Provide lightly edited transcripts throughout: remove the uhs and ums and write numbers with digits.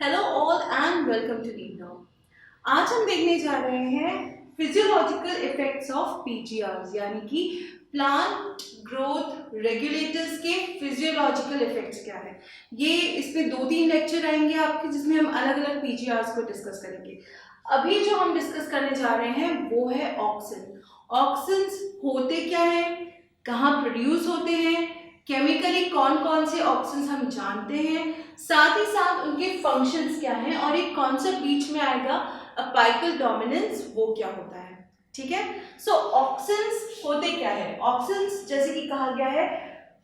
Hello all and welcome to need now. आज हम देखने जा रहे हैं फिजियोलॉजिकल इफेक्ट्स ऑफ पीजीआर यानी कि प्लांट ग्रोथ रेगुलेटर्स के फिजियोलॉजिकल इफेक्ट्स क्या है। ये इसमें 2-3 लेक्चर आएंगे आपके जिसमें हम अलग अलग पीजीआर को डिस्कस करेंगे। अभी जो हम डिस्कस करने जा रहे हैं वो है ऑक्सिन। ऑक्सिन्स होते क्या हैं, कहाँ प्रोड्यूस होते हैं, केमिकली कौन कौन से ऑक्सिन्स हम जानते हैं, साथ ही साथ उनके फंक्शंस क्या हैं और एक कॉन्सेप्ट बीच में आएगा अपाइकल डोमिनेंस, वो क्या होता है। ठीक है, सो ऑक्सिन्स होते क्या है। ऑक्सिन्स जैसे कि कहा गया है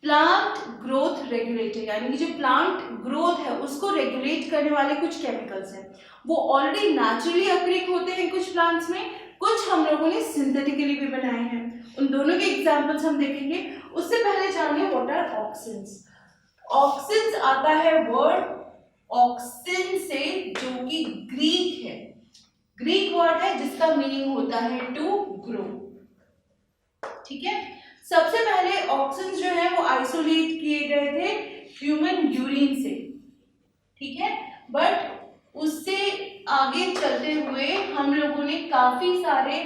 प्लांट ग्रोथ रेगुलेटर, यानी कि जो प्लांट ग्रोथ है उसको रेगुलेट करने वाले कुछ केमिकल्स हैं। वो ऑलरेडी नेचुरली अक्रिक होते हैं कुछ प्लांट्स में, कुछ हम लोगों ने सिंथेटिकली भी बनाए हैं। उन दोनों के एग्जाम्पल्स हम देखेंगे। उससे पहले जानिए व्हाट आर ऑक्सिन्स। ऑक्सिन्स आता है वर्ड ऑक्सिन से, जो कि ग्रीक है, ग्रीक वर्ड है जिसका मीनिंग होता है टू ग्रो। ठीक है, सबसे पहले ऑक्सिन्स जो है वो आइसोलेट किए गए थे ह्यूमन यूरिन से। ठीक है, बट उससे आगे चलते हुए हम लोगों ने काफी सारे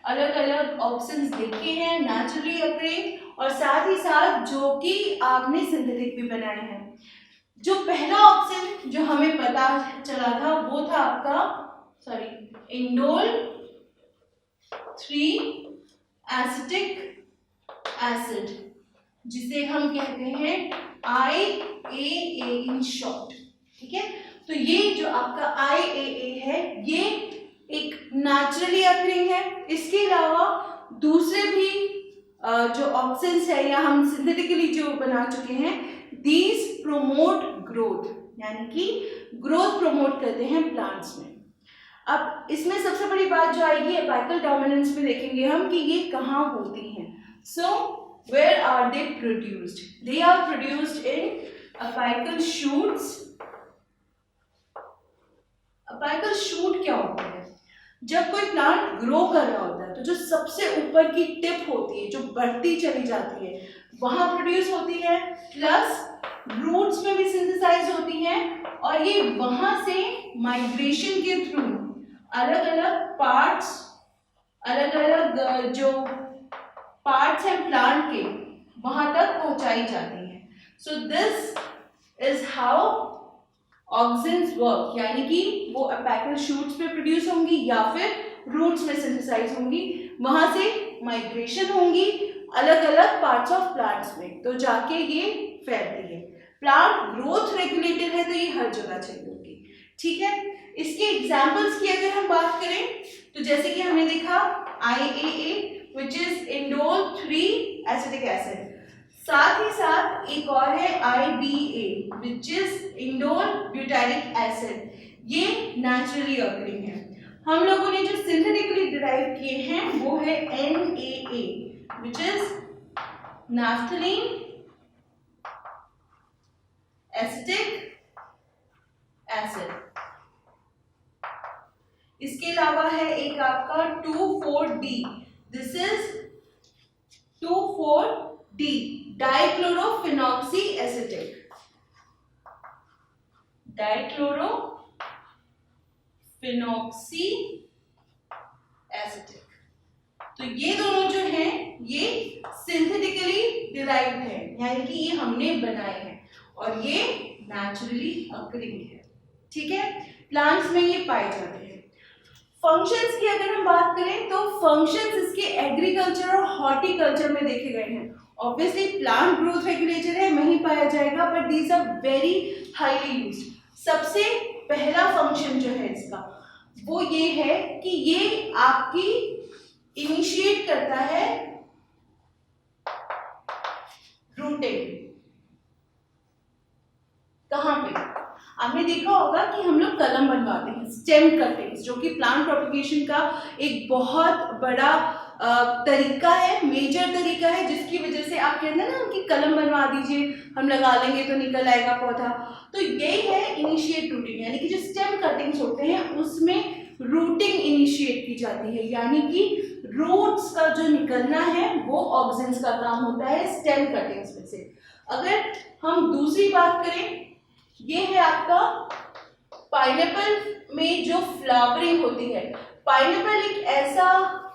अलग अलग ऑक्सिन्स देखे हैं नेचुरली अक्रिक, और साथ ही साथ जो कि आपने सिंथेटिक भी बनाए हैं। जो पहला ऑक्सिन जो हमें पता चला था वो था आपका इंडोल 3 एसिटिक एसिड, जिसे हम कहते हैं IAA इन शॉर्ट। ठीक है, तो ये जो आपका IAA है ये एक नेचुरली अक्रिंग है। इसके अलावा दूसरे भी जो ऑक्सिन्स है या हम सिंथेटिकली जो बना चुके हैं, दीज प्रोमोट ग्रोथ, यानी कि ग्रोथ प्रोमोट करते हैं प्लांट्स में। अब इसमें सबसे बड़ी बात जो आएगी अपाइकल डोमिनेंस में देखेंगे हम कि ये कहाँ होती हैं। So where are they produced? They are produced in apical shoots. Apical shoot क्या होता है? जब कोई प्लांट ग्रो कर रहा होता है तो जो सबसे ऊपर की टिप होती है जो बढ़ती चली जाती है वहां प्रोड्यूस होती है, प्लस रूट्स में भी सिंथेसाइज होती है, और ये वहां से माइग्रेशन के थ्रू अलग अलग पार्ट्स, अलग अलग जो पार्ट्स हैं प्लांट के वहां तक पहुंचाई जाती है। So this is how auxins work, यानी कि वो अपेकल शूट्स पे प्रोड्यूस होंगी या फिर रूट्स में सिंथेसाइज होंगी, वहां से माइग्रेशन होंगी अलग अलग पार्ट्स ऑफ प्लांट्स में, तो जाके ये फैलती है। प्लांट ग्रोथ रेगुलेटर है तो ये हर जगह चाहिए होगी। ठीक है, इसके एग्जांपल्स की अगर हम बात करें तो जैसे कि हमने देखा IAA which is indole 3 acetic acid, साथ ही साथ एक और है IBA which is indole butyric acid, ये नेचुरली अकरिंग है। हम लोगों ने जो सिंथेटिकली डिराइव किए हैं वो है NAA which is naphthalene acetic acid. इसके अलावा है एक आपका 2,4-D, this is 2,4-D dichlorophenoxy acetic, dichlorophenoxy acetic. तो ये दोनों जो हैं ये सिंथेटिकली डिराइव्ड हैं, यानी कि ये हमने बनाए हैं और ये नेचुरली अकरिंग है। ठीक है, प्लांट्स में ये पाए जाते हैं। फंक्शंस की अगर हम बात करें तो फंक्शंस इसके एग्रीकल्चर और हॉर्टिकल्चर में देखे गए हैं। ऑब्वियसली प्लांट ग्रोथ रेगुलेटर है, वहीं पाया जाएगा, but these are very highly used. सबसे पहला फंक्शन जो है इसका वो ये है कि ये आपकी इनिशिएट करता है रूटिंग। कहां पे? आपने देखा होगा कि हम लोग कलम बनवाते हैं, स्टेम कटिंग्स, जो कि प्लांट प्रोपगेशन का एक बहुत बड़ा तरीका है, मेजर तरीका है, जिसकी वजह से आप कहते हैं ना कि कलम बनवा दीजिए, हम लगा लेंगे तो निकल आएगा पौधा। तो यही है इनिशिएट रूटिंग, यानी कि जो स्टेम कटिंग्स होते हैं उसमें रूटिंग इनिशिएट की जाती है, यानी कि रूट्स का जो निकलना है वो ऑक्सिन्स का काम होता है स्टेम कटिंग्स में से। अगर हम दूसरी बात करें, ये है आपका पाइनएप्पल में जो फ्लावरिंग होती है, पाइनएप्पल एक ऐसा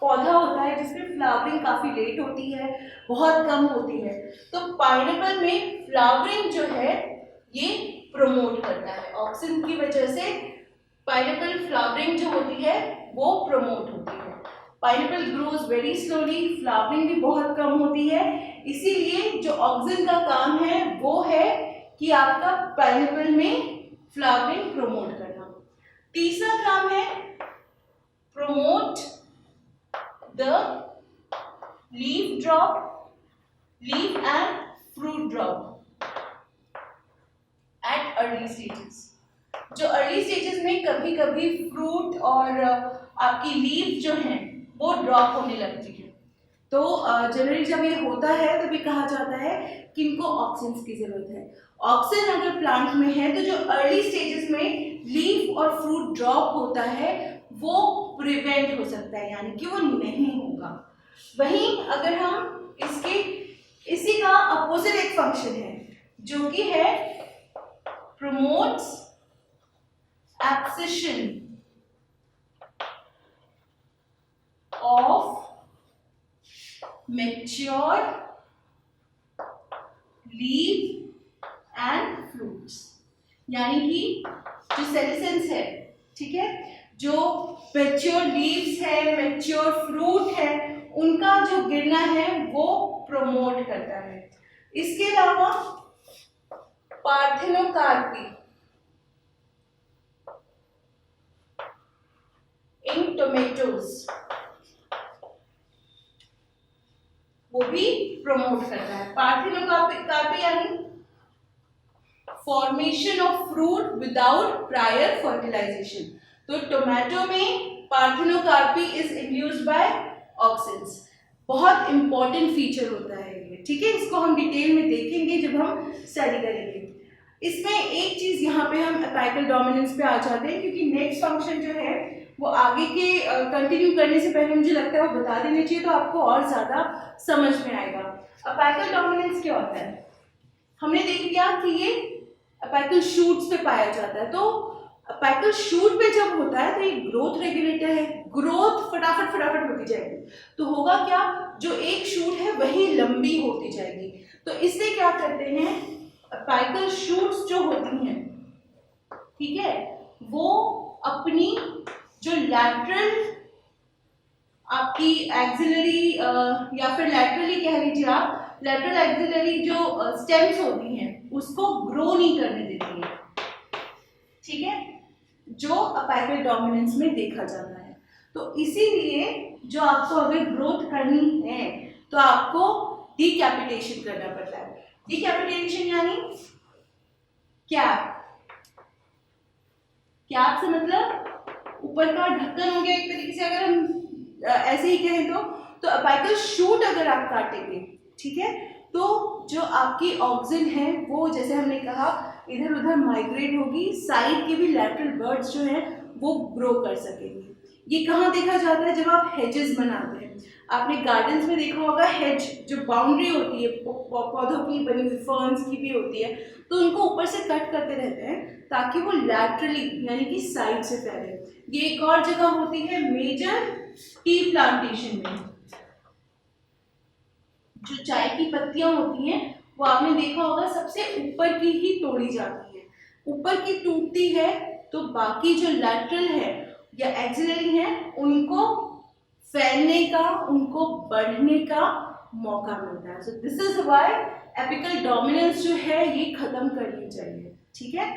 पौधा होता है जिसमें फ्लावरिंग काफी लेट होती है, बहुत कम होती है। तो पाइनएप्पल में फ्लावरिंग जो है ये प्रमोट करता है, ऑक्सीजन की वजह से पाइनएप्पल फ्लावरिंग जो होती है वो प्रमोट होती है। Pineapple grows very slowly, flowering भी बहुत कम होती है, इसीलिए जो ऑक्सीजन का काम है वो है कि आपका पाइनएप्पल में फ्लावरिंग प्रमोट करना। तीसरा काम है promote the leaf drop, leaf and fruit drop at early stages. जो अर्ली स्टेजेस में कभी कभी फ्रूट और आपकी लीफ जो है वो ड्रॉप होने लगती है, तो जनरली जब ये होता है तभी कहा जाता है कि इनको ऑक्सीजन की जरूरत है। ऑक्सीजन अगर प्लांट में है तो जो अर्ली स्टेजेस में लीफ और फ्रूट ड्रॉप होता है वो प्रिवेंट हो सकता है, यानी कि वो नहीं होगा। वहीं अगर हम इसी का अपोजिट एक फंक्शन है जो कि है promotes abscission of mature leaf and fruits, यानी कि जो सेलिसेंस है, ठीक है, जो मैच्योर लीव्स है, मैच्योर फ्रूट है, उनका जो गिरना है वो प्रमोट करता है। इसके अलावा पार्थेनोकार्पी इन टोमेटोज वो भी प्रमोट करता है। पार्थेनोकार्पी यानी formation of fruit without prior fertilisation. तो टोमेटो में parthenocarpy is induced by auxins, बहुत इंपॉर्टेंट फीचर होता है ये, ठीक है। इसको हम डिटेल में देखेंगे जब हम स्टडी करेंगे। इसमें एक चीज यहाँ पे हम अपाइकल डोमिनेंस पे आ जाते हैं, क्योंकि नेक्स्ट फंक्शन जो है वो आगे के कंटिन्यू करने से पहले मुझे लगता है वो बता देने चाहिए, तो आपको और ज्यादा समझ में आएगा। अपाइकल डोमिनेंस क्या होता है, हमने देख लिया कि ये अपाइकल शूट्स पे पाया जाता है। तो अपाइकल शूट पे जब होता है तो ये ग्रोथ रेगुलेटर है, ग्रोथ फटाफट होती जाएगी, तो होगा क्या, जो एक शूट है वही लंबी होती जाएगी। तो इससे क्या करते हैं, अपाइकल शूट्स जो होती हैं, ठीक है, वो अपनी जो लैटरल आपकी एक्सिलरी या फिर लैटरली कह लीजिए आप, लैटरल एक्सिलरी जो स्टेम्स होती हैं उसको ग्रो नहीं करने देती है, ठीक है, जो अपाइकल डोमिनेंस में देखा जाता है। तो इसीलिए जो आपको अगर ग्रोथ करनी है तो आपको डीकैपिटेशन करना पड़ता है। डीकैपिटेशन यानी कैप से मतलब ऊपर का ढक्कन हो गया एक तरीके से, अगर हम ऐसे ही कहें तो अपाइकल शूट अगर आप काटेंगे, ठीक है, तो जो आपकी ऑक्सीजन है वो जैसे हमने कहा इधर उधर माइग्रेट होगी, साइड के भी लैटरल बर्ड्स जो हैं वो ग्रो कर सकेंगे। ये कहाँ देखा जाता है, जब आप हेजेस बनाते हैं, आपने गार्डन्स में देखा होगा, हेज जो बाउंड्री होती है पौधों की बनी हुई, फर्न्स की भी होती है, तो उनको ऊपर से कट करते रहते हैं ताकि वो लैटरली यानी कि साइड से फैले। ये एक और जगह होती है मेजर टी प्लांटेशन में, जो चाय की पत्तियां होती हैं वो आपने देखा होगा सबसे ऊपर की ही तोड़ी जाती है, ऊपर की टूटती है तो बाकी जो लैटरल है या एक्सिलरी है उनको फैलने का, उनको बढ़ने का मौका मिलता है। So this is why apical dominance जो है ये खत्म करनी चाहिए, ठीक है।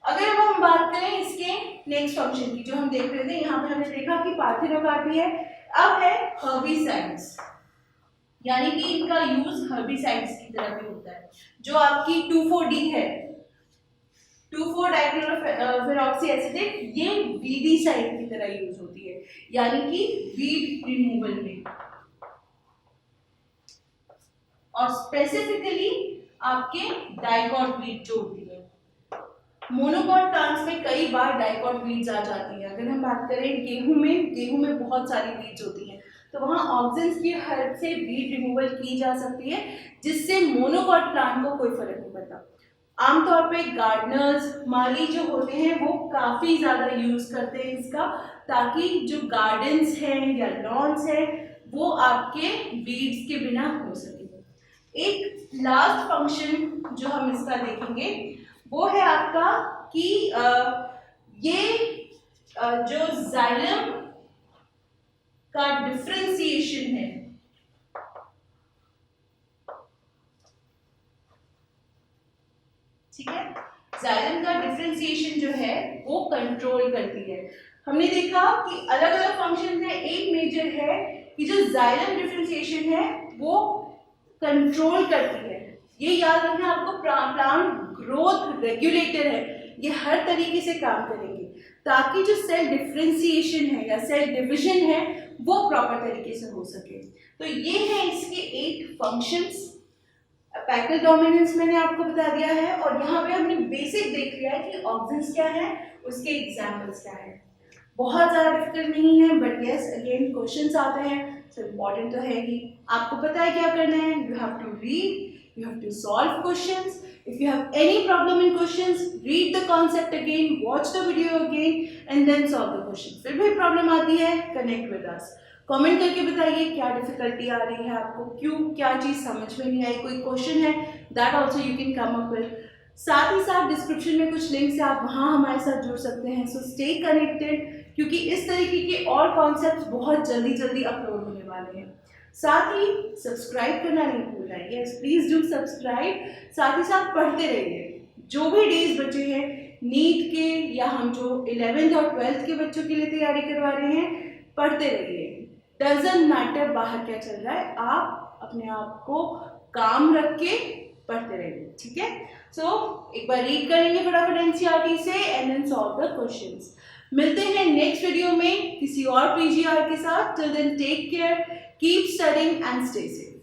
अगर अब हम बात करें इसके नेक्स्ट फंक्शन की, जो हम देख रहे थे, यहाँ पे हमने देखा कि पार्थेनोकार्पी है, अब है हर्बिसाइड्स, यानी कि इनका यूज हर्बिसाइड्स की तरह भी होता है। जो आपकी 2,4-D है, 2,4-डाइक्लोरोफेनॉक्सी एसिटेट, ये वीडीसाइड की तरह यूज होती है, यानी कि वीड रिमूवल में, और स्पेसिफिकली आपके डाइकॉट वीड जो होती है। मोनोकॉट प्लांट्स में कई बार डाइकॉट वीड्स आ जाती है। अगर हम बात करें गेहूं में बहुत सारी वीड्स होती हैं, तो वहाँ ऑक्सिन्स की हेल्प से वीड रिमूवल की जा सकती है, जिससे मोनोकॉट प्लांट को कोई फर्क नहीं पड़ता। आमतौर पे गार्डनर्स माली जो होते हैं वो काफ़ी ज़्यादा यूज़ करते हैं इसका, ताकि जो गार्डन्स हैं या लॉन्स हैं वो आपके वीड्स के बिना हो सके। एक लास्ट फंक्शन जो हम इसका देखेंगे वो है आपका कि ये जो जाइलम का डिफरेंशिएशन है, ठीक है, जाइलम का डिफरेंशिएशन जो है वो कंट्रोल करती है। हमने देखा कि अलग अलग फंक्शन है, एक मेजर है कि जो जाइलम डिफरेंशिएशन है वो कंट्रोल करती है। ये याद रखना आपको, प्लांट ग्रोथ रेगुलेटर है, ये हर तरीके से काम करेंगे ताकि जो सेल डिफरेंशिएशन है या सेल डिविजन है वो प्रॉपर तरीके से हो सके। तो ये है इसके 8 फंक्शंस। पैकल डोमिनेंस मैंने आपको बता दिया है, और यहाँ पे हमने बेसिक देख लिया है कि ऑक्सिन्स क्या है, उसके एग्जाम्पल्स क्या है। बहुत ज़्यादा डिफिकल्ट नहीं है, बट यस अगेन क्वेश्चंस आते हैं, सो इम्पॉर्टेंट तो है ही। आपको पता है क्या करना है, you have to read, you have to solve questions. If you have any problem in questions, read the concept again, watch the video again and then solve the question. फिर भी प्रॉब्लम आती है, connect with us. कमेंट करके बताइए क्या difficulty आ रही है आपको, क्यों, क्या चीज़ समझ में नहीं आई, कोई क्वेश्चन है, that also you can come up with. साथ ही साथ डिस्क्रिप्शन में कुछ लिंक्स है, आप वहाँ हमारे साथ जुड़ सकते हैं। सो स्टे कनेक्टेड, क्योंकि इस तरीके के और कॉन्सेप्ट बहुत जल्दी जल्दी अपलोड होने वाले हैं। साथ ही सब्सक्राइब करना नहीं भूलना है, यस प्लीज़ डू सब्सक्राइब। साथ ही साथ पढ़ते रहिए, जो भी डेज बचे हैं नीट के या हम जो 11th और 12th के बच्चों के लिए तैयारी करवा रहे हैं, पढ़ते रहिए। डजंट मैटर बाहर क्या चल रहा है, आप अपने आप को काम रख के पढ़ते रहिए, ठीक है। सो एक बार रीड करेंगे फटाफट एनसीईआरटी से and then solve the questions. मिलते हैं नेक्स्ट वीडियो में किसी और पीजीआर के साथ। Till then take care, keep studying and stay safe.